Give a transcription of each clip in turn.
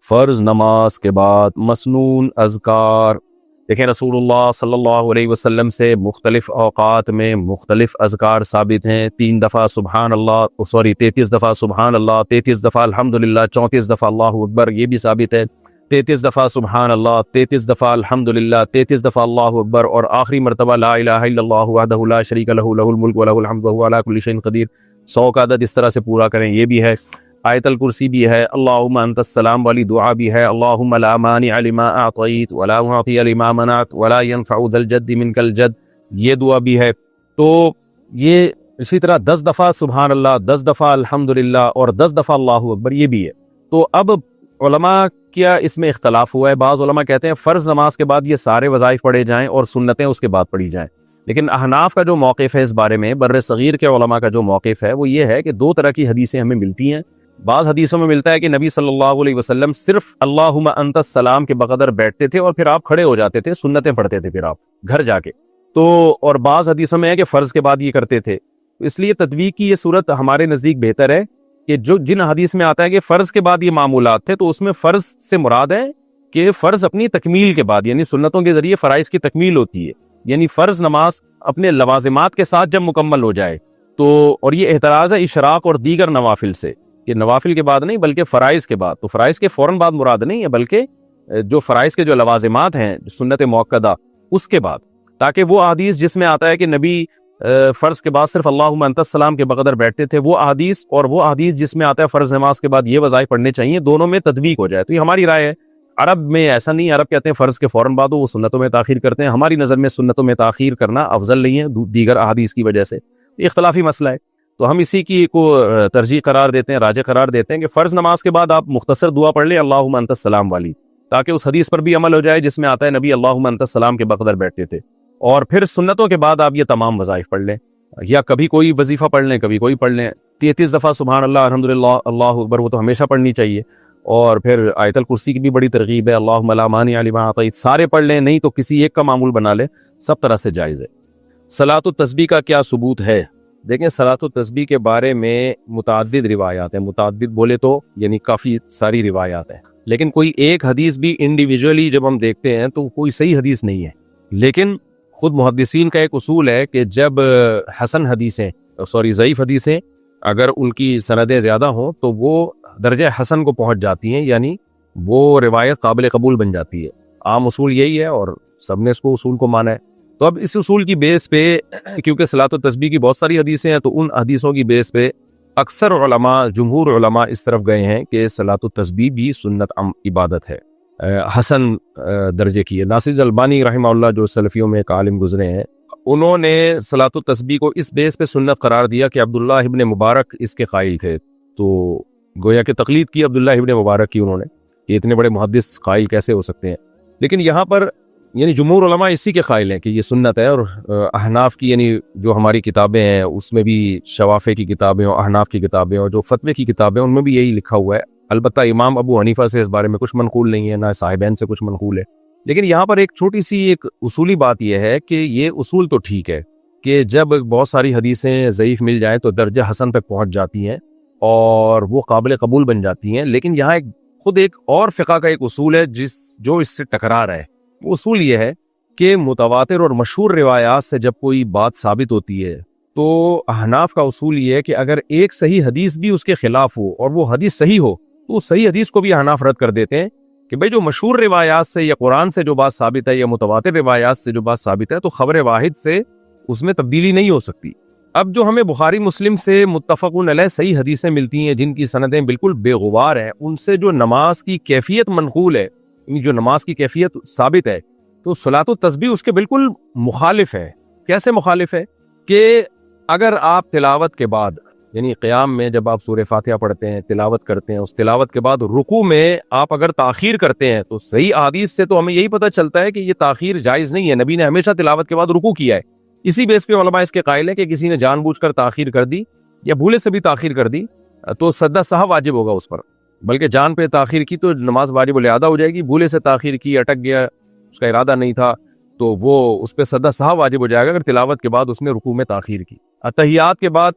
فرض نماز کے بعد مسنون اذکار. دیکھیں رسول اللہ صلی اللہ علیہ وسلم سے مختلف اوقات میں مختلف اذکار ثابت ہیں. 3 دفعہ سبحان اللہ 33 دفعہ سبحان اللہ، 33 دفعہ الحمدللہ، 34 دفعہ اللہ اکبر، یہ بھی ثابت ہے. 33 دفعہ سبحان اللہ، 33 دفعہ الحمدللہ، 33 دفعہ اللہ اکبر، اور آخری مرتبہ لا الہ الا اللہ وحدہ لا شریک لہ لہ الملک ولہ الحمد وہو علی کل شیء قدیر. 100 کا عدد اس طرح سے پورا کریں، یہ بھی ہے. آیت الکرسی بھی ہے، اللہم انت السلام والی دعا بھی ہے، اللہم لا مانع لما اعطیت ولا معطی لما منعت ولا ينفع ذا الجد منک الجد، یہ دعا بھی ہے. تو یہ اسی طرح 10 دفعہ سبحان اللہ، 10 دفعہ الحمدللہ اور 10 دفعہ اللہ اکبر، یہ بھی ہے. تو اب علماء کیا اس میں اختلاف ہوا ہے. بعض علماء کہتے ہیں فرض نماز کے بعد یہ سارے وظائف پڑھے جائیں اور سنتیں اس کے بعد پڑھی جائیں. لیکن احناف کا جو موقف ہے اس بارے میں، بر صغیر کے علماء کا جو موقف ہے وہ یہ ہے کہ 2 طرح کی حدیثیں ہمیں ملتی ہیں. بعض حدیثوں میں ملتا ہے کہ نبی صلی اللہ علیہ وسلم صرف اللہم انت السلام کے بقدر بیٹھتے تھے اور پھر آپ کھڑے ہو جاتے تھے، سنتیں پڑھتے تھے پھر آپ گھر جا کے. تو اور بعض حدیثوں میں ہے کہ فرض کے بعد یہ کرتے تھے. اس لیے تطبیق کی یہ صورت ہمارے نزدیک بہتر ہے کہ جن حدیث میں آتا ہے کہ فرض کے بعد یہ معمولات تھے، تو اس میں فرض سے مراد ہے کہ فرض اپنی تکمیل کے بعد، یعنی سنتوں کے ذریعے فرائض کی تکمیل ہوتی ہے. یعنی فرض نماز اپنے لوازمات کے ساتھ جب مکمل ہو جائے تو، اور یہ احتراز ہے اشراق اور دیگر نوافل سے، کہ نوافل کے بعد نہیں بلکہ فرائض کے بعد. تو فرائض کے فوراً بعد مراد نہیں ہے، بلکہ جو فرائض کے جو لوازمات ہیں سنت موقدہ اس کے بعد. تاکہ وہ احادیث جس میں آتا ہے کہ نبی فرض کے بعد صرف اللہم انت السلام کے بقدر بیٹھتے تھے، وہ احادیث اور وہ احادیث جس میں آتا ہے فرض نماز کے بعد یہ وظائف پڑھنے چاہیے، دونوں میں تطبیق ہو جائے. تو یہ ہماری رائے ہے. عرب میں ایسا نہیں، عرب کہتے ہیں فرض کے فوراً بعد وہ سنتوں میں تاخیر کرتے ہیں. ہماری نظر میں سنتوں میں تاخیر کرنا افضل نہیں ہے دیگر احادیث کی وجہ سے. اختلافی مسئلہ ہے، تو ہم اسی کی کو ترجیح قرار دیتے ہیں، راجح قرار دیتے ہیں کہ فرض نماز کے بعد آپ مختصر دعا پڑھ لیں اللہم انت السلام والی، تاکہ اس حدیث پر بھی عمل ہو جائے جس میں آتا ہے نبی اللہم انت السلام کے بقدر بیٹھتے تھے. اور پھر سنتوں کے بعد آپ یہ تمام وظائف پڑھ لیں، یا کبھی کوئی وظیفہ پڑھ لیں، کبھی کوئی پڑھ لیں. 33 دفعہ سبحان اللہ الحمدللہ اللہ اکبر وہ تو ہمیشہ پڑھنی چاہیے. اور پھر آیت الکرسی کی بھی بڑی ترغیب ہے، اللہم لا مانع لما اعطیت، سارے پڑھ لیں، نہیں تو کسی ایک کا معمول بنا لیں، سب طرح سے جائز ہے. صلاۃ التسبیح کا کیا ثبوت ہے؟ دیکھیں صلاۃ التسبیح کے بارے میں متعدد روایات ہیں. متعدد بولے تو یعنی کافی ساری روایات ہیں، لیکن کوئی ایک حدیث بھی انڈیویجولی جب ہم دیکھتے ہیں تو کوئی صحیح حدیث نہیں ہے. لیکن خود محدثین کا ایک اصول ہے کہ جب ضعیف حدیثیں اگر ان کی سندیں زیادہ ہوں تو وہ درجہ حسن کو پہنچ جاتی ہیں، یعنی وہ روایت قابل قبول بن جاتی ہے. عام اصول یہی ہے اور سب نے اس کو اصول کو مانا ہے. تو اب اس اصول کی بیس پہ، کیونکہ صلاۃ التسبیح کی بہت ساری حدیثیں ہیں، تو ان حدیثوں کی بیس پہ اکثر علماء، جمہور علماء اس طرف گئے ہیں کہ صلاۃ التسبیح بھی سنت عبادت ہے، حسن درجے کی ہے. ناصر البانی رحمہ اللہ جو سلفیوں میں ایک عالم گزرے ہیں، انہوں نے صلاۃ التسبیح کو اس بیس پہ سنت قرار دیا کہ عبداللہ ابن مبارک اس کے قائل تھے. تو گویا کہ تقلید کی عبداللہ ابن مبارک کی انہوں نے، یہ اتنے بڑے محدث قائل کیسے ہو سکتے ہیں. لیکن یہاں پر یعنی جمہور علماء اسی کے قائل ہیں کہ یہ سنت ہے. اور احناف کی یعنی جو ہماری کتابیں ہیں اس میں بھی شوافع کی کتابیں اور احناف کی کتابیں اور جو فتوے کی کتابیں ان میں بھی یہی لکھا ہوا ہے. البتہ امام ابو حنیفہ سے اس بارے میں کچھ منقول نہیں ہے، نہ صاحبین سے کچھ منقول ہے. لیکن یہاں پر ایک چھوٹی سی ایک اصولی بات یہ ہے کہ یہ اصول تو ٹھیک ہے کہ جب بہت ساری حدیثیں ضعیف مل جائیں تو درجہ حسن تک پہنچ جاتی ہیں اور وہ قابل قبول بن جاتی ہیں. لیکن یہاں خود ایک اور فقہ کا ایک اصول ہے جو اس سے ٹکرا رہا ہے. وہ اصول یہ ہے کہ متواتر اور مشہور روایات سے جب کوئی بات ثابت ہوتی ہے تو احناف کا اصول یہ ہے کہ اگر ایک صحیح حدیث بھی اس کے خلاف ہو اور وہ حدیث صحیح ہو تو اس صحیح حدیث کو بھی احناف رد کر دیتے ہیں کہ بھئی جو مشہور روایات سے یا قرآن سے جو بات ثابت ہے یا متواتر روایات سے جو بات ثابت ہے تو خبر واحد سے اس میں تبدیلی نہیں ہو سکتی. اب جو ہمیں بخاری مسلم سے متفقون علیہ صحیح حدیثیں ملتی ہیں جن کی سندیں بالکل بے غبار ہیں، ان سے جو نماز کی کیفیت منقول ہے، جو نماز کی کیفیت ثابت ہے، تو صلاۃ التسبیح اس کے بالکل مخالف ہے. کیسے مخالف ہے؟ کہ اگر آپ تلاوت کے بعد یعنی قیام میں جب آپ سورہ فاتحہ پڑھتے ہیں، تلاوت کرتے ہیں، اس تلاوت کے بعد رکوع میں آپ اگر تاخیر کرتے ہیں تو صحیح احادیث سے تو ہمیں یہی پتہ چلتا ہے کہ یہ تاخیر جائز نہیں ہے. نبی نے ہمیشہ تلاوت کے بعد رکوع کیا ہے. اسی بیس پہ علماء اس کے قائل ہیں کہ کسی نے جان بوجھ کر تاخیر کر دی یا بھولے سے بھی تاخیر کر دی تو سجدہ سہو واجب ہوگا اس پر، بلکہ جان پہ تاخیر کی تو نماز واجب الادا ہو جائے گی. بھولے سے تاخیر کی، اٹک گیا، اس کا ارادہ نہیں تھا، تو وہ اس پہ سجدہ سہو واجب ہو جائے گا اگر تلاوت کے بعد اس نے رکوع میں تاخیر کی. تحیات کے بعد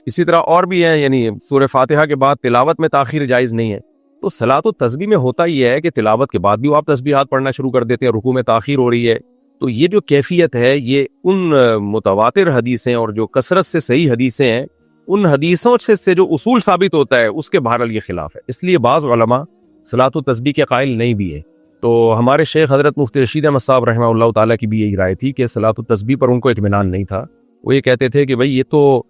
اسی طرح اور بھی ہیں، یعنی سورہ فاتحہ کے بعد تلاوت میں تاخیر جائز نہیں ہے. تو صلاۃ التسبیح میں ہوتا یہ ہے کہ تلاوت کے بعد بھی آپ تسبیحات پڑھنا شروع کر دیتے ہیں، رکوع میں تاخیر ہو رہی ہے. تو یہ جو کیفیت ہے یہ ان متواتر حدیثیں اور جو کثرت سے صحیح حدیثیں ہیں ان حدیثوں سے جو اصول ثابت ہوتا ہے اس کے بہرحال یہ خلاف ہے. اس لیے بعض علماء صلاۃ التسبیح کے قائل نہیں بھی ہیں. تو ہمارے شیخ حضرت مفتی رشید احمد صاحب رحمہ اللہ تعالیٰ کی بھی یہی رائے تھی کہ صلاۃ التسبیح پر ان کو اطمینان نہیں تھا. وہ یہ کہتے تھے کہ بھئی یہ تو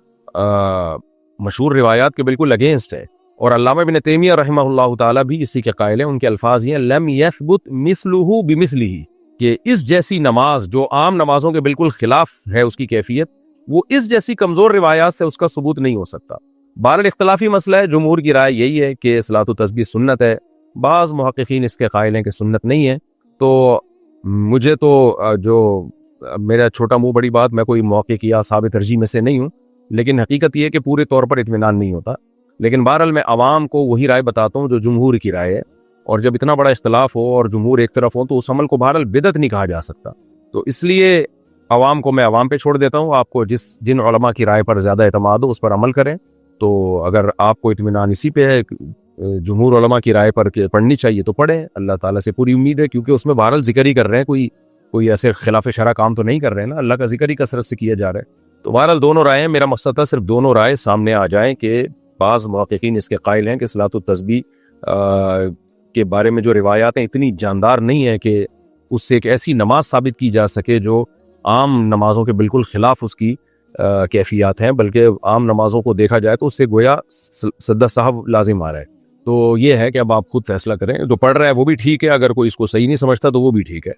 مشہور روایات کے بالکل اگینسٹ ہے. اور علامہ ابن تیمیہ رحمہ اللہ تعالیٰ بھی اسی کے قائل ہیں. ان کے الفاظ یہ ہیں لم یثبت مثلہ بمثلہ، کہ اس جیسی نماز جو عام نمازوں کے بالکل خلاف ہے اس کی کیفیت، وہ اس جیسی کمزور روایات سے اس کا ثبوت نہیں ہو سکتا. بہرحال اختلافی مسئلہ ہے. جمہور کی رائے یہی ہے کہ صلاۃ التسبیح سنت ہے. بعض محققین اس کے قائل ہیں کہ سنت نہیں ہے. تو مجھے تو جو میرا چھوٹا منہ بڑی بات، میں کوئی محقق یا صاحب ترجیح میں سے نہیں ہوں، لیکن حقیقت یہ ہے کہ پورے طور پر اطمینان نہیں ہوتا. لیکن بہرحال میں عوام کو وہی رائے بتاتا ہوں جو جمہور کی رائے ہے. اور جب اتنا بڑا اختلاف ہو اور جمہور ایک طرف ہو تو اس عمل کو بہرحال بدعت نہیں کہا جا سکتا. تو اس لیے عوام کو میں عوام پہ چھوڑ دیتا ہوں. آپ کو جن علماء کی رائے پر زیادہ اعتماد ہو اس پر عمل کریں. تو اگر آپ کو اطمینان اسی پہ ہے جمہور علماء کی رائے پر پڑھنی چاہیے تو پڑھیں. اللہ تعالیٰ سے پوری امید ہے کیونکہ اس میں بہرحال ذکر ہی کر رہے ہیں، کوئی ایسے خلاف شرع کام تو نہیں کر رہے ہیں نا، اللہ کا ذکر ہی کثرت سے کیا جا رہا ہے. تو بہرحال دونوں رائے ہیں. میرا مقصد تھا صرف دونوں رائے سامنے آ جائیں کہ بعض محققین اس کے قائل ہیں کہ صلاۃ التسبیح کے بارے میں جو روایات ہیں اتنی جاندار نہیں ہے کہ اس سے ایک ایسی نماز ثابت کی جا سکے جو عام نمازوں کے بالکل خلاف اس کی کیفیات ہیں، بلکہ عام نمازوں کو دیکھا جائے تو اس سے گویا سدہ صاحب لازم آ رہا ہے. تو یہ ہے کہ اب آپ خود فیصلہ کریں. جو پڑھ رہا ہے وہ بھی ٹھیک ہے، اگر کوئی اس کو صحیح نہیں سمجھتا تو وہ بھی ٹھیک ہے.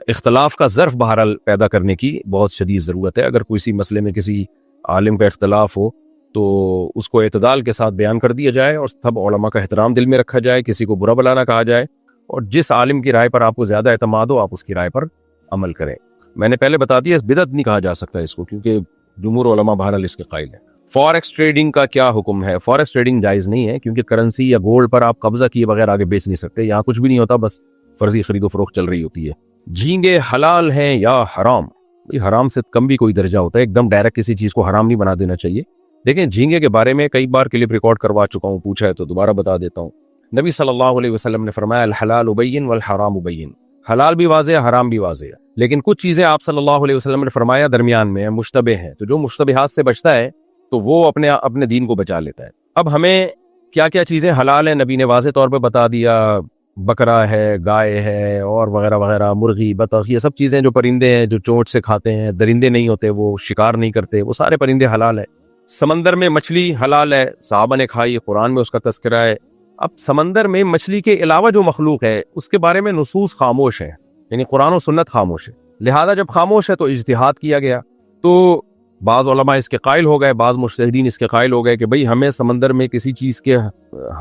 اختلاف کا ظرف بہرحال پیدا کرنے کی بہت شدید ضرورت ہے. اگر کسی مسئلے میں کسی عالم کا اختلاف ہو تو اس کو اعتدال کے ساتھ بیان کر دیا جائے اور سب علماء کا احترام دل میں رکھا جائے، کسی کو برا بلا نہ کہا جائے، اور جس عالم کی رائے پر آپ کو زیادہ اعتماد ہو آپ اس کی رائے پر عمل کریں. میں نے پہلے بتا دیا بدعت نہیں کہا جا سکتا اس کو، کیونکہ جمہور علماء بہرحال اس کے قائل ہیں. فوریکس ٹریڈنگ کا کیا حکم ہے؟ فوریکس ٹریڈنگ جائز نہیں ہے، کیونکہ کرنسی یا گولڈ پر آپ قبضہ کیے بغیر آگے بیچ نہیں سکتے. یہاں کچھ بھی نہیں ہوتا، بس فرضی خرید و فروخت چل رہی ہوتی ہے. جھینگے حلال ہیں یا حرام؟ حرام سے کم بھی کوئی درجہ ہوتا ہے. ایک دم ڈائریکٹ کسی چیز کو حرام نہیں بنا دینا چاہیے. دیکھیں جھینگے کے بارے میں کئی بار کلپ ریکارڈ کروا چکا ہوں، پوچھا ہے تو دوبارہ بتا دیتا ہوں. نبی صلی اللہ علیہ وسلم نے فرمایا الحلال بین والحرام بین، حلال بھی واضح ہے حرام بھی واضح ہے، لیکن کچھ چیزیں آپ صلی اللہ علیہ وسلم نے فرمایا درمیان میں مشتبہ ہیں. تو جو مشتبہات سے بچتا ہے تو وہ اپنے دین کو بچا لیتا ہے. اب ہمیں کیا کیا چیزیں حلال ہیں نبی نے واضح طور پہ بتا دیا. بکرا ہے، گائے ہے اور وغیرہ وغیرہ، مرغی، بطخ، یہ سب چیزیں جو پرندے ہیں جو چونچ سے کھاتے ہیں، درندے نہیں ہوتے، وہ شکار نہیں کرتے، وہ سارے پرندے حلال ہیں. سمندر میں مچھلی حلال ہے، صحابہ نے کھائی، قرآن میں اس کا تذکرہ ہے. اب سمندر میں مچھلی کے علاوہ جو مخلوق ہے اس کے بارے میں نصوص خاموش ہیں، یعنی قرآن و سنت خاموش ہے. لہذا جب خاموش ہے تو اجتہاد کیا گیا. تو بعض علماء اس کے قائل ہو گئے، بعض مجتہدین اس کے قائل ہو گئے کہ بھئی ہمیں سمندر میں کسی چیز کے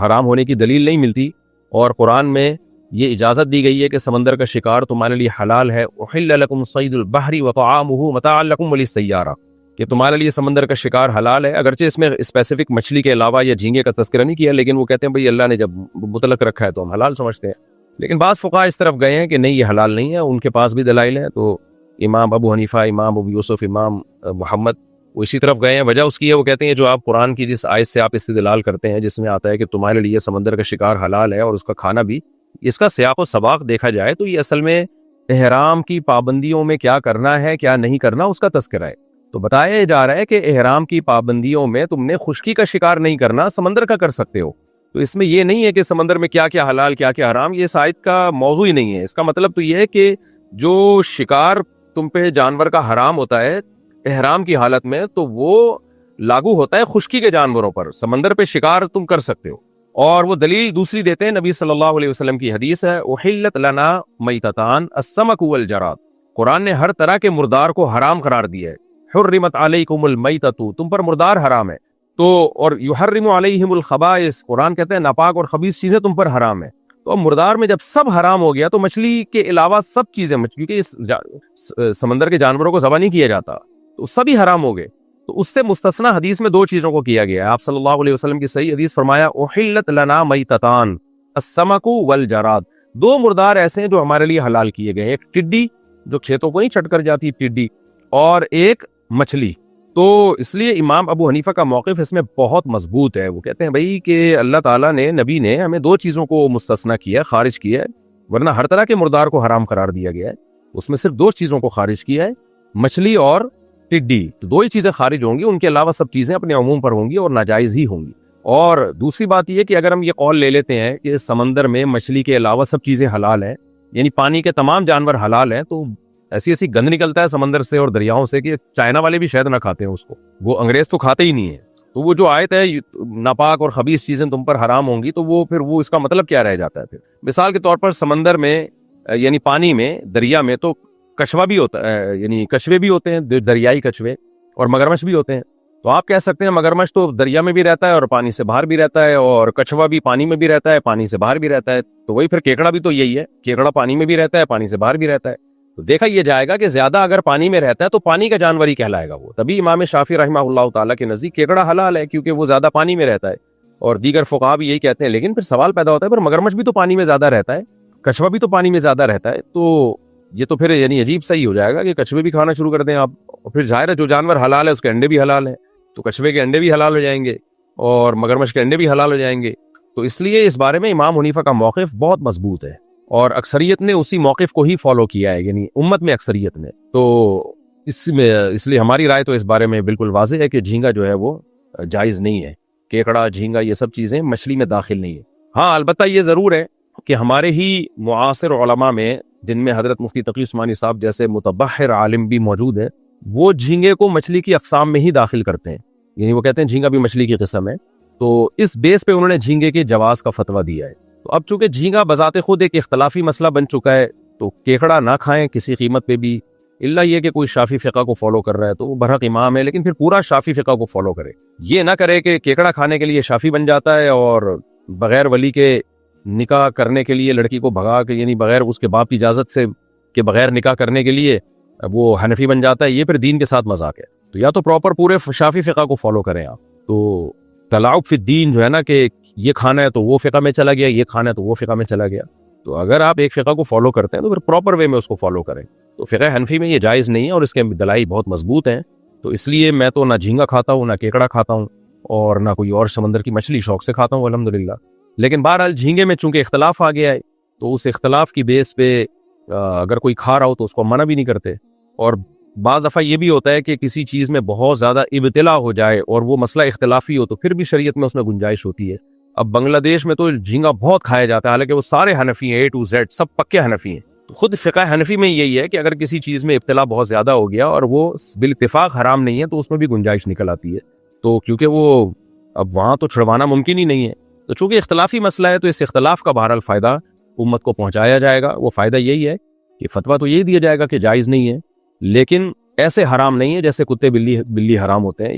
حرام ہونے کی دلیل نہیں ملتی، اور قرآن میں یہ اجازت دی گئی ہے کہ سمندر کا شکار تمہارے لیے حلال ہے. احل لکم صید البحر وطعامہ متاعا لکم وللسیارہ، کہ تمہارے لیے سمندر کا شکار حلال ہے. اگرچہ اس میں اسپیسیفک مچھلی کے علاوہ یا جھینگے کا تذکرہ نہیں کیا، لیکن وہ کہتے ہیں بھئی اللہ نے جب مطلق رکھا ہے تو ہم حلال سمجھتے ہیں. لیکن بعض فقہاء اس طرف گئے ہیں کہ نہیں یہ حلال نہیں ہے، ان کے پاس بھی دلائل ہیں. تو امام ابو حنیفہ، امام ابو یوسف، امام محمد وہ اسی طرف گئے ہیں. وجہ اس کی ہے، وہ کہتے ہیں جو آپ قرآن کی جس آیت سے آپ استدلال کرتے ہیں جس میں آتا ہے کہ تمہارے لیے سمندر کا شکار حلال ہے اور اس کا کھانا بھی، اس کا سیاق و سباق دیکھا جائے تو یہ اصل میں احرام کی پابندیوں میں کیا کرنا ہے کیا نہیں کرنا اس کا تذکرہ ہے. تو بتایا جا رہا ہے کہ احرام کی پابندیوں میں تم نے خشکی کا شکار نہیں کرنا، سمندر کا کر سکتے ہو. تو اس میں یہ نہیں ہے کہ سمندر میں کیا کیا حلال کیا کیا حرام، یہ اس آیت کا موضوع ہی نہیں ہے. اس کا مطلب تو یہ ہے کہ جو شکار تم پہ جانور کا حرام ہوتا ہے احرام کی حالت میں تو وہ لاگو ہوتا ہے خشکی کے جانوروں پر. سمندر پہ شکار تم کر سکتے ہو. اور وہ دلیل دوسری دیتے ہیں، نبی صلی اللہ علیہ وسلم کی حدیث ہے احلت لنا میتتان السمک والجراد، قرآن نے ہر طرح کے مردار کو حرام قرار دیا ہے. حرمت علیکم المیتۃ، تم پر مردار حرام ہے. تو اور یحرم علیہم الخبائث، قرآن کہتے ہیں ناپاک اور خبیث چیزیں تم پر حرام ہے. تو اب مردار میں جب سب حرام ہو گیا تو مچھلی کے علاوہ سب چیزیں، کیونکہ اس سمندر کے جانوروں کو ذبح نہیں کیا جاتا تو سبھی حرام ہو گئے. تو اس سے مستثنا حدیث میں دو چیزوں کو کیا گیا ہے. آپ صلی اللہ علیہ وسلم کی صحیح حدیث فرمایا احلت لنا میتتان السمک والجراد، دو مردار ایسے ہیں جو ہمارے لیے حلال کیے گئے، ایک ٹڈی جو کھیتوں کو نہیں چٹ کر جاتی ٹڈی، اور ایک مچھلی. تو اس لیے امام ابو حنیفہ کا موقف اس میں بہت مضبوط ہے. وہ کہتے ہیں بھائی کہ اللہ تعالیٰ نے، نبی نے ہمیں دو چیزوں کو مستثنیٰ کیا، خارج کیا ہے، ورنہ ہر طرح کے مردار کو حرام قرار دیا گیا ہے. اس میں صرف دو چیزوں کو خارج کیا ہے، مچھلی اور ٹڈی. تو دو ہی چیزیں خارج ہوں گی، ان کے علاوہ سب چیزیں اپنے عموم پر ہوں گی اور ناجائز ہی ہوں گی. اور دوسری بات یہ کہ اگر ہم یہ قول لے لیتے ہیں کہ سمندر میں مچھلی کے علاوہ سب چیزیں حلال ہیں، یعنی پانی کے تمام جانور حلال ہیں، تو ایسی ایسی گند نکلتا ہے سمندر سے اور دریاؤں سے کہ چائنا والے بھی شاید نہ کھاتے ہیں اس کو، وہ انگریز تو کھاتے ہی نہیں ہیں. تو وہ جو آیت ہے ناپاک اور خبیث چیزیں تم پر حرام ہوں گی، تو وہ پھر وہ اس کا مطلب کیا رہ جاتا ہے؟ پھر مثال کے طور پر سمندر میں یعنی پانی میں، دریا میں تو کچھوا بھی ہوتا ہے، یعنی کچھوے بھی ہوتے ہیں، دریائی کچھوے، اور مگرمچھ بھی ہوتے ہیں. تو آپ کہہ سکتے ہیں مگرمچھ تو دریا میں بھی رہتا ہے اور پانی سے باہر بھی رہتا ہے، اور کچھوا بھی پانی میں بھی رہتا ہے، پانی سے باہر بھی رہتا ہے. تو وہی پھر کیکڑا بھی تو یہی ہے، کیکڑا پانی میں بھی رہتا ہے، پانی سے باہر بھی رہتا ہے. تو دیکھا یہ جائے گا کہ زیادہ اگر پانی میں رہتا ہے تو پانی کا جانور ہی کہلائے گا وہ. تبھی امام شافعی رحمہ اللہ تعالیٰ کے نزدیک کیکڑا حلال ہے، کیونکہ وہ زیادہ پانی میں رہتا ہے، اور دیگر فقہا بھی یہی کہتے ہیں. لیکن پھر سوال پیدا ہوتا ہے، پر مگرمچھ بھی تو پانی میں زیادہ رہتا ہے، کچھوا بھی تو پانی میں زیادہ رہتا ہے، تو یہ تو پھر یعنی عجیب سا ہی ہو جائے گا کہ کچھوے بھی کھانا شروع کر دیں آپ. اور پھر ظاہر ہے جو جانور حلال ہے اس کے انڈے بھی حلال ہیں، تو کچھوے کے انڈے بھی حلال ہو جائیں گے اور مگرمچھ کے انڈے بھی حلال ہو جائیں گے. تو اس لیے اس بارے میں امام حنیفہ کا موقف بہت مضبوط ہے، اور اکثریت نے اسی موقف کو ہی فالو کیا ہے، یعنی امت میں اکثریت نے. تو اس لیے ہماری رائے تو اس بارے میں بالکل واضح ہے کہ جھینگا جو ہے وہ جائز نہیں ہے. کیکڑا، جھینگا، یہ سب چیزیں مچھلی میں داخل نہیں ہے. ہاں البتہ یہ ضرور ہے کہ ہمارے ہی معاصر علماء میں، جن میں حضرت مفتی تقی عثمانی صاحب جیسے متبحر عالم بھی موجود ہیں، وہ جھینگے کو مچھلی کی اقسام میں ہی داخل کرتے ہیں. یعنی وہ کہتے ہیں جھینگا بھی مچھلی کی قسم ہے. تو اس بیس پہ انہوں نے جھینگے کے جواز کا فتویٰ دیا ہے. تو اب چونکہ جھینگا بذات خود ایک اختلافی مسئلہ بن چکا ہے، تو کیکڑا نہ کھائیں کسی قیمت پہ بھی، الا یہ کہ کوئی شافعی فقہ کو فالو کر رہا ہے تو وہ برحق امام ہے، لیکن پھر پورا شافعی فقہ کو فالو کرے. یہ نہ کرے کہ کیکڑا کھانے کے لیے شافعی بن جاتا ہے اور بغیر ولی کے نکاح کرنے کے لیے لڑکی کو بھگا کے، یعنی بغیر اس کے باپ کی اجازت سے کہ بغیر نکاح کرنے کے لیے وہ حنفی بن جاتا ہے. یہ پھر دین کے ساتھ مذاق ہے. تو یا تو پراپر پورے شافعی فقہ کو فالو کریں آپ. تو تلاعب فی الدین جو ہے نا کہ یہ کھانا ہے تو وہ فقہ میں چلا گیا، یہ کھانا ہے تو وہ فقہ میں چلا گیا. تو اگر آپ ایک فقہ کو فالو کرتے ہیں تو پھر پراپر وے میں اس کو فالو کریں. تو فقہ حنفی میں یہ جائز نہیں ہے، اور اس کے دلائل بہت مضبوط ہیں. تو اس لیے میں تو نہ جھینگا کھاتا ہوں، نہ کیکڑا کھاتا ہوں، اور نہ کوئی اور سمندر کی مچھلی شوق سے کھاتا ہوں الحمدللہ. لیکن بہرحال جھینگے میں چونکہ اختلاف آ گیا ہے، تو اس اختلاف کی بیس پہ اگر کوئی کھا رہا ہو تو اس کو منع بھی نہیں کرتے. اور بعض دفعہ یہ بھی ہوتا ہے کہ کسی چیز میں بہت زیادہ ابتلا ہو جائے اور وہ مسئلہ اختلافی ہو، تو پھر بھی شریعت میں اس میں گنجائش ہوتی ہے. اب بنگلہ دیش میں تو جھینگا بہت کھایا جاتا ہے، حالانکہ وہ سارے حنفی ہیں، A to Z سب پکے حنفی ہیں. تو خود فقہ حنفی میں یہی ہے کہ اگر کسی چیز میں ابتلا بہت زیادہ ہو گیا اور وہ بالاتفاق حرام نہیں ہے، تو اس میں بھی گنجائش نکل آتی ہے. تو کیونکہ وہ اب وہاں تو چھڑوانا ممکن ہی نہیں ہے، تو چونکہ اختلافی مسئلہ ہے تو اس اختلاف کا بہرحال فائدہ امت کو پہنچایا جائے گا. وہ فائدہ یہی ہے کہ فتویٰ تو یہی دیا جائے گا کہ جائز نہیں ہے، لیکن ایسے حرام نہیں ہے جیسے کتے بلی حرام ہوتے ہیں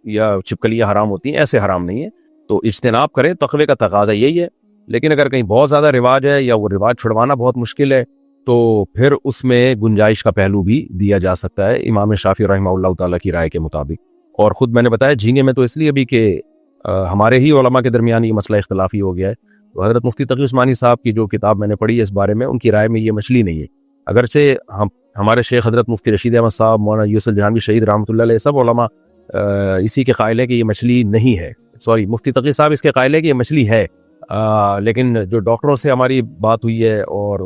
یا چھپکلیاں حرام ہوتی ہیں، ایسے حرام نہیں ہے. تو اجتناب کریں، تقوی کا تقاضا یہی ہے. لیکن اگر کہیں بہت زیادہ رواج ہے یا وہ رواج چھڑوانا بہت مشکل ہے، تو پھر اس میں گنجائش کا پہلو بھی دیا جا سکتا ہے امام شافعی رحمہ اللہ تعالیٰ کی رائے کے مطابق. اور خود میں نے بتایا جھینگے میں تو اس لیے بھی کہ ہمارے ہی علماء کے درمیان یہ مسئلہ اختلافی ہو گیا ہے. تو حضرت مفتی تقی عثمانی صاحب کی جو کتاب میں نے پڑھی ہے اس بارے میں، ان کی رائے میں یہ مچھلی نہیں ہے. اگرچہ ہمارے شیخ حضرت مفتی رشید احمد صاحب، مولانا یوسف جہانوی شہید رحمۃ اللہ علیہ، سب علماء اسی کے قائل ہے کہ یہ مچھلی نہیں ہے. مفتی تقی صاحب اس کے قائل ہے کہ یہ مچھلی ہے، لیکن جو ڈاکٹروں سے ہماری بات ہوئی ہے اور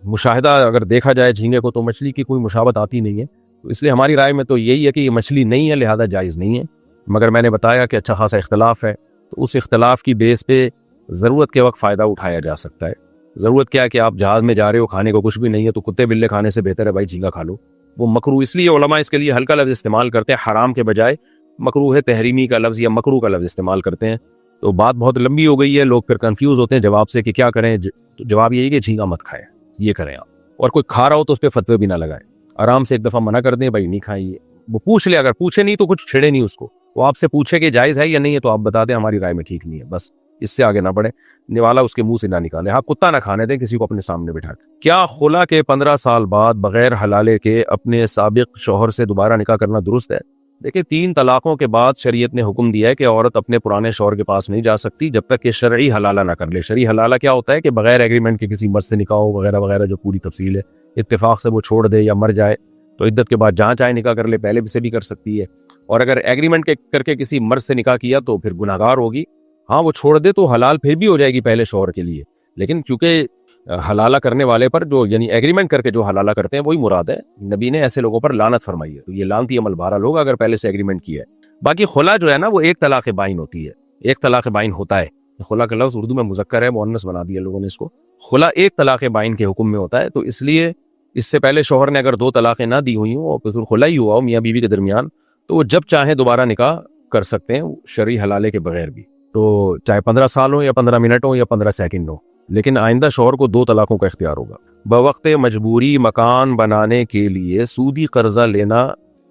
مشاہدہ اگر دیکھا جائے جھینگے کو، تو مچھلی کی کوئی مشابہت آتی نہیں ہے. تو اس لیے ہماری رائے میں تو یہی ہے کہ یہ مچھلی نہیں ہے، لہذا جائز نہیں ہے. مگر میں نے بتایا کہ اچھا خاصا اختلاف ہے، تو اس اختلاف کی بیس پہ ضرورت کے وقت فائدہ اٹھایا جا سکتا ہے. ضرورت کیا ہے کہ آپ جہاز میں جا رہے ہو، کھانے کو کچھ بھی نہیں ہے، تو کتے بلے کھانے سے بہتر ہے بھائی جھینگا کھا لو. وہ مکروہ، اس لیے علماء اس کے لیے ہلکا لفظ استعمال کرتے ہیں، حرام کے بجائے مکروہ تحریمی کا لفظ یا مکروہ کا لفظ استعمال کرتے ہیں. تو بات بہت لمبی ہو گئی ہے، لوگ پھر کنفیوز ہوتے ہیں جواب سے کہ کیا کریں. تو جواب یہی کہ جھینگا مت کھائیں، یہ کریں آپ. اور کوئی کھا رہا ہو تو اس پہ فتوے بھی نہ لگائیں، آرام سے ایک دفعہ منع کر دیں بھائی نہیں کھائیے. وہ پوچھ لے، اگر پوچھے نہیں تو کچھ چھیڑے نہیں اس کو. وہ آپ سے پوچھے کہ جائز ہے یا نہیں ہے تو آپ بتا دیں ہماری رائے میں ٹھیک نہیں ہے، بس اس سے آگے نہ بڑھے. نوالا اس کے منہ سے نہ نکالے. ہاں کتا نہ کھانے دیں کسی کو اپنے سامنے بٹھا کے. کیا خلا کے 15 سال بعد بغیر حلالے کے اپنے سابق شوہر سے دوبارہ نکاح کرنا درست ہے؟ دیکھیں 3 طلاقوں کے بعد شریعت نے حکم دیا ہے کہ عورت اپنے پرانے شوہر کے پاس نہیں جا سکتی جب تک کہ شرعی حلالہ نہ کر لے. شرعی حلالہ کیا ہوتا ہے کہ بغیر ایگریمنٹ کے کسی مرد سے نکاح ہو وغیرہ وغیرہ، جو پوری تفصیل ہے. اتفاق سے وہ چھوڑ دے یا مر جائے تو عدت کے بعد جہاں چاہے نکاح کر لے، پہلے سے بھی کر سکتی ہے. اور اگر ایگریمنٹ کر کے کسی مرد سے نکاح کیا تو پھر گناہگار ہوگی. ہاں وہ چھوڑ دے تو حلال پھر بھی ہو جائے گی پہلے شوہر کے لیے, لیکن چونکہ حلالہ کرنے والے پر جو یعنی ایگریمنٹ کر کے جو حلالہ کرتے ہیں وہی مراد ہے. نبی نے ایسے لوگوں پر لعنت فرمائی ہے, تو یہ لعنتی عمل بہرحال ہوگا اگر پہلے سے ایگریمنٹ کیا ہے. باقی خلا جو ہے نا وہ ایک طلاق بائن ہوتی ہے, ایک طلاق بائن ہوتا ہے. خلا کا لفظ اردو میں مذکر ہے, مؤنث بنا دیا لوگوں نے اس کو. خلا ایک طلاق بائن کے حکم میں ہوتا ہے, تو اس لیے اس سے پہلے شوہر نے اگر 2 طلاقیں نہ دی ہوئی ہوں اور پھر خلا ہی ہوا ہو میاں بیوی کے درمیان, تو وہ جب چاہیں دوبارہ نکاح کر سکتے ہیں شرعی حلالے کے بغیر بھی. تو چاہے 15 سال ہو یا 15 منٹ ہو یا 15 سیکنڈ ہو, لیکن آئندہ شوہر کو 2 طلاقوں کا اختیار ہوگا. بوقت مجبوری مکان بنانے کے لیے سودی قرضہ لینا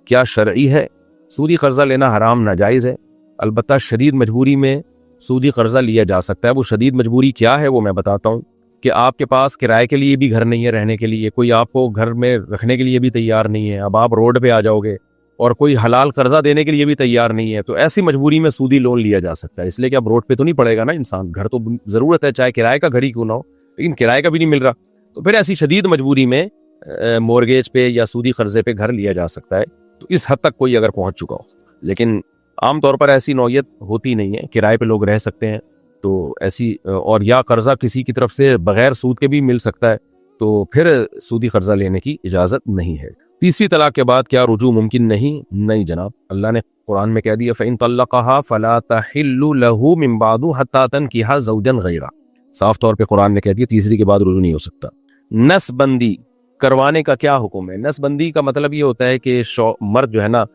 کیا شرعی ہے؟ سودی قرضہ لینا حرام ناجائز ہے. البتہ شدید مجبوری میں سودی قرضہ لیا جا سکتا ہے. وہ شدید مجبوری کیا ہے وہ میں بتاتا ہوں, کہ آپ کے پاس کرائے کے لیے بھی گھر نہیں ہے, رہنے کے لیے کوئی آپ کو گھر میں رکھنے کے لیے بھی تیار نہیں ہے, اب آپ روڈ پہ آ جاؤ گے, اور کوئی حلال قرضہ دینے کے لیے بھی تیار نہیں ہے, تو ایسی مجبوری میں سودی لون لیا جا سکتا ہے. اس لیے کہ اب روڈ پہ تو نہیں پڑے گا نا انسان, گھر تو ضرورت ہے, چاہے کرائے کا گھر ہی کیوں نہ ہو, لیکن کرائے کا بھی نہیں مل رہا, تو پھر ایسی شدید مجبوری میں مورگیج پہ یا سودی قرضے پہ گھر لیا جا سکتا ہے. تو اس حد تک کوئی اگر پہنچ چکا ہو, لیکن عام طور پر ایسی نوعیت ہوتی نہیں ہے, کرائے پہ لوگ رہ سکتے ہیں, تو ایسی اور یا قرضہ کسی کی طرف سے بغیر سود کے بھی مل سکتا ہے, تو پھر سودی قرضہ لینے کی اجازت نہیں ہے. تیسری طلاق کے بعد کیا رجوع ممکن نہیں؟ نہیں جناب, اللہ نے قرآن میں کہہ دیا فَإِن طَلَّقَهَا فَلَا تَحِلُّ لَهُ مِن بَعْدُ حَتَّى تَنكِحَ زَوْجًا غَيْرَهُ. صاف طور پہ قرآن نے کہہ دیا تیسری کے بعد رجوع نہیں ہو سکتا. نس بندی کروانے کا کیا حکم ہے؟ نس بندی کا مطلب یہ ہوتا ہے کہ مرد جو ہے نا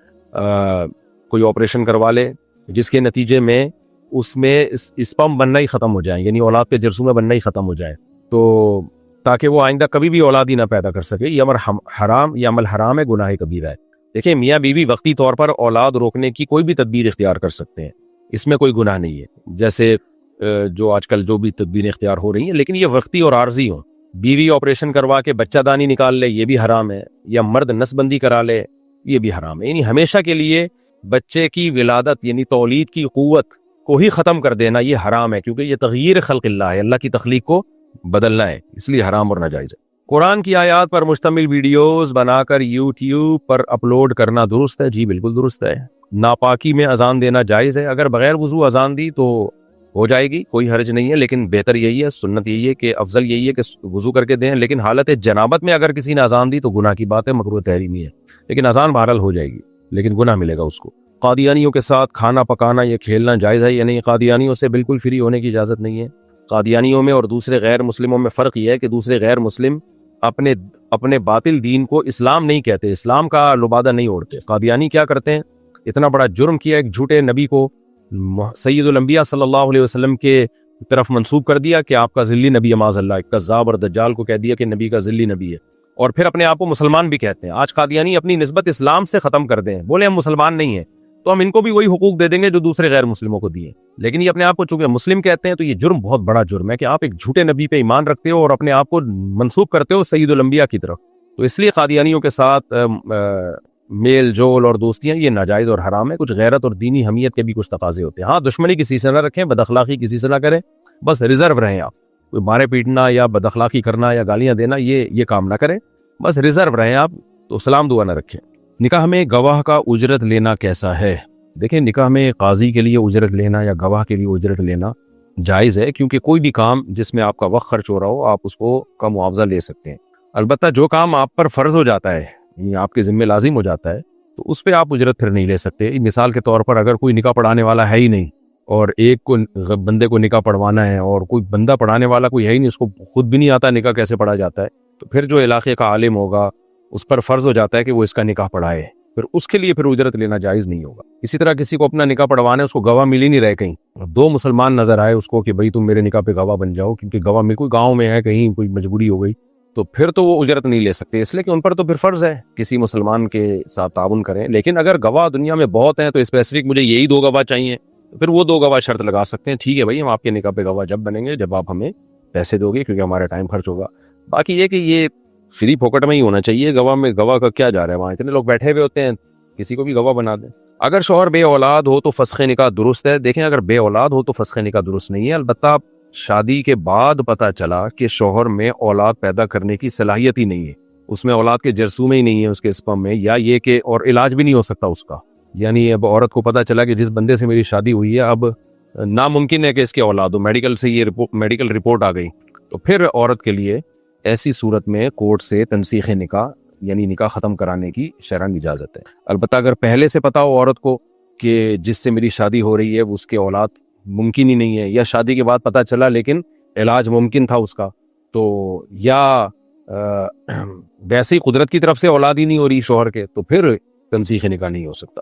کوئی آپریشن کروا لے جس کے نتیجے میں اس میں اسپم بننا ہی ختم ہو جائے, یعنی اولاد کے جرثومے بننا ہی ختم ہو جائے, تو تاکہ وہ آئندہ کبھی بھی اولاد ہی نہ پیدا کر سکے. یہ عمل حرام ہے, گناہ کبیرہ ہے. دیکھیں میاں بیوی وقتی طور پر اولاد روکنے کی کوئی بھی تدبیر اختیار کر سکتے ہیں, اس میں کوئی گناہ نہیں ہے, جیسے جو آج کل جو بھی تدبیریں اختیار ہو رہی ہیں, لیکن یہ وقتی اور عارضی ہوں. بیوی آپریشن کروا کے بچہ دانی نکال لے یہ بھی حرام ہے, یا مرد نس بندی کرا لے یہ بھی حرام ہے. یعنی ہمیشہ کے لیے بچے کی ولادت یعنی تولید کی قوت کو ہی ختم کر دینا یہ حرام ہے, کیونکہ یہ تغییر خلق اللہ ہے, اللہ کی تخلیق کو بدلنا ہے, اس لیے حرام اور ناجائز ہے. قرآن کی آیات پر مشتمل ویڈیوز بنا کر یوٹیوب پر اپلوڈ کرنا درست ہے؟ جی بالکل درست ہے. ناپاکی میں اذان دینا جائز ہے, اگر بغیر وضو اذان دی تو ہو جائے گی, کوئی حرج نہیں ہے, لیکن بہتر یہی ہے, سنت یہی ہے کہ افضل یہی ہے کہ وضو کر کے دیں. لیکن حالت جنابت میں اگر کسی نے اذان دی تو گناہ کی بات ہے, مکروہ تحریمی ہے, لیکن اذان بہرحال ہو جائے گی, لیکن گناہ ملے گا اس کو. قادیانیوں کے ساتھ کھانا پکانا یا کھیلنا جائز ہے یا نہیں؟ قادیانیوں سے بالکل فری ہونے کی اجازت نہیں ہے. قادیانیوں میں اور دوسرے غیر مسلموں میں فرق یہ ہے کہ دوسرے غیر مسلم اپنے باطل دین کو اسلام نہیں کہتے, اسلام کا لبادہ نہیں اوڑھتے. قادیانی کیا کرتے ہیں, اتنا بڑا جرم کیا, ایک جھوٹے نبی کو سید الانبیاء صلی اللہ علیہ وسلم کے طرف منسوب کر دیا کہ آپ کا ذلی نبی ہے, معاذ اللہ, کذاب اور دجال کو کہہ دیا کہ نبی کا ذلی نبی ہے, اور پھر اپنے آپ کو مسلمان بھی کہتے ہیں. آج قادیانی اپنی نسبت اسلام سے ختم کر دیں, بولے ہم مسلمان نہیں ہیں, تو ہم ان کو بھی وہی حقوق دے دیں گے جو دوسرے غیر مسلموں کو دیے, لیکن یہ اپنے آپ کو چونکہ مسلم کہتے ہیں, تو یہ جرم بہت بڑا جرم ہے کہ آپ ایک جھوٹے نبی پہ ایمان رکھتے ہو اور اپنے آپ کو منسوب کرتے ہو سید الانبیاء کی طرف. تو اس لیے قادیانیوں کے ساتھ میل جول اور دوستیاں یہ ناجائز اور حرام ہے. کچھ غیرت اور دینی حمیت کے بھی کچھ تقاضے ہوتے ہیں. ہاں دشمنی کسی سے نہ رکھیں, بد اخلاقی کسی سے نہ کریں, بس ریزرو رہیں. آپ کوئی مارے پیٹنا یا بد اخلاقی کرنا یا گالیاں دینا یہ کام نہ کریں, بس ریزرو رہیں آپ, تو سلام دعا نہ رکھیں. نکاح میں گواہ کا اجرت لینا کیسا ہے؟ دیکھیں نکاح میں قاضی کے لیے اجرت لینا یا گواہ کے لیے اجرت لینا جائز ہے, کیونکہ کوئی بھی کام جس میں آپ کا وقت خرچ ہو رہا ہو آپ اس کو کا معاوضہ لے سکتے ہیں. البتہ جو کام آپ پر فرض ہو جاتا ہے, یعنی آپ کے ذمہ لازم ہو جاتا ہے, تو اس پہ آپ اجرت پھر نہیں لے سکتے. مثال کے طور پر اگر کوئی نکاح پڑھانے والا ہے ہی نہیں, اور ایک کو بندے کو نکاح پڑھوانا ہے, اور کوئی بندہ پڑھانے والا کوئی ہے ہی نہیں, اس کو خود بھی نہیں آتا نکاح کیسے پڑھا جاتا ہے, تو پھر جو علاقے کا عالم ہوگا اس پر فرض ہو جاتا ہے کہ وہ اس کا نکاح پڑھائے, پھر اس کے لیے پھر اجرت لینا جائز نہیں ہوگا. اسی طرح کسی کو اپنا نکاح پڑھوانا ہے, اس کو گواہ مل ہی نہیں رہے, کہیں 2 مسلمان نظر آئے اس کو کہ بھائی تم میرے نکاح پہ گواہ بن جاؤ, کیونکہ گواہ میں کوئی گاؤں میں ہے, کہیں کوئی مجبوری ہو گئی, تو پھر تو وہ اجرت نہیں لے سکتے, اس لیے کہ ان پر تو پھر فرض ہے کسی مسلمان کے ساتھ تعاون کریں. لیکن اگر گواہ دنیا میں بہت ہیں تو اسپیسیفک مجھے یہی 2 گواہ چاہیے, تو پھر وہ 2 گواہ شرط لگا سکتے ہیں, ٹھیک ہے بھائی ہم آپ کے نکاح پہ گواہ جب بنیں گے جب آپ ہمیں پیسے دو گے, کیونکہ ہمارا ٹائم خرچ ہوگا. باقی یہ کہ یہ فری پھوکٹ میں ہی ہونا چاہیے. گواہ کا کیا جا رہا ہے, وہاں اتنے لوگ بیٹھے ہوئے ہوتے ہیں, کسی کو بھی گواہ بنا دیں. اگر شوہر بے اولاد ہو تو فسخ نکاح درست ہے؟ دیکھیں اگر بے اولاد ہو تو فسخ نکاح درست نہیں ہے. البتہ شادی کے بعد پتہ چلا کہ شوہر میں اولاد پیدا کرنے کی صلاحیت ہی نہیں ہے, اس میں اولاد کے جرثومے ہی نہیں ہے اس کے اسپم میں, یا یہ کہ اور علاج بھی نہیں ہو سکتا اس کا, یعنی اب عورت کو پتہ چلا کہ جس بندے سے میری شادی ہوئی ہے اب ناممکن ہے کہ اس کے اولاد ہو، میڈیکل سے یہ میڈیکل رپورٹ آ گئی، تو پھر عورت کے لیے ایسی صورت میں کورٹ سے تنسیخ نکاح یعنی نکاح ختم کرانے کی شرعاً اجازت ہے۔ البتہ اگر پہلے سے پتہ ہو عورت کو کہ جس سے میری شادی ہو رہی ہے اس کے اولاد ممکن ہی نہیں ہے، یا شادی کے بعد پتہ چلا لیکن علاج ممکن تھا اس کا، تو یا ویسے ہی قدرت کی طرف سے اولاد ہی نہیں ہو رہی شوہر کے، تو پھر تنسیخ نکاح نہیں ہو سکتا۔